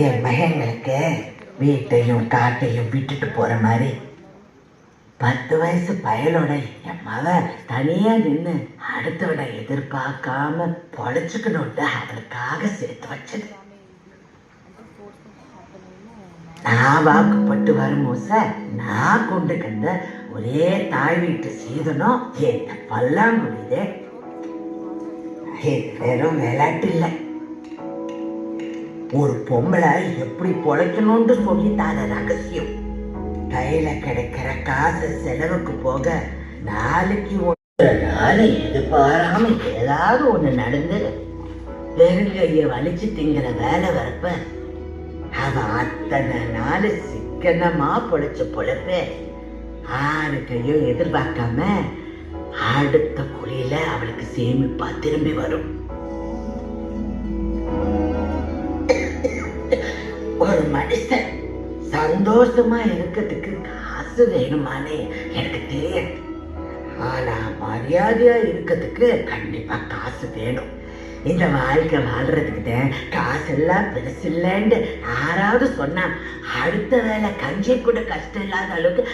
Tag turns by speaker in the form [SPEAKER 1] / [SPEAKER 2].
[SPEAKER 1] என் மகன்களுக்கு வீட்டையும் காட்டையும் விட்டுட்டு போற மாதிரி 10 வயசு பயலோட என் மகன் தனியா நின்று அடுத்தவனை எதிர்பார்க்காம பொழைச்சுக்கணும்ட்டு அவளுக்காக சேர்த்து வச்சது. நான் வாக்குப்பட்டு வரும்போச நான் கொண்டு கண்ட ஒரே தாய் வீட்டு சீதனம் என்ன பல்லாங்குழிதே. இது வெறும் விளையாட்டு இல்லை. ஒரு பொம்பளை எப்படி பொழைக்கணும்னு சொல்லித்தார ரகசியம். கையில கிடைக்கிற காசு செலவுக்கு போக நாளைக்கு ஒரு நாள் எதிர்பாராம ஏதாவது ஒண்ணு நடந்து வெறுங்கைய வலிச்சு திங்கிற வேலை வரப்ப அவ அத்தனை நாள் சிக்கனமா பொழைச்ச பொழைப்ப யாருக்கையும் எதிர்பார்க்காம அடுத்த குழியில அவளுக்கு சேமிப்பா திரும்பி வரும். ஒரு மனுஷன் சந்தோஷமா இருக்கிறதுக்கு காசு வேணுமானே எனக்கு தெரியாது. ஆனா மரியாதையா இருக்கிறதுக்கு கண்டிப்பா காசு வேணும். இந்த வாழ்க்கை வாழ்றதுக்கு தான் காசு எல்லாம் பெருசு இல்லைன்னு யாராவது சொன்னா அடுத்த வேலை கஞ்சி கூட கஷ்டம் இல்லாத அளவுக்கு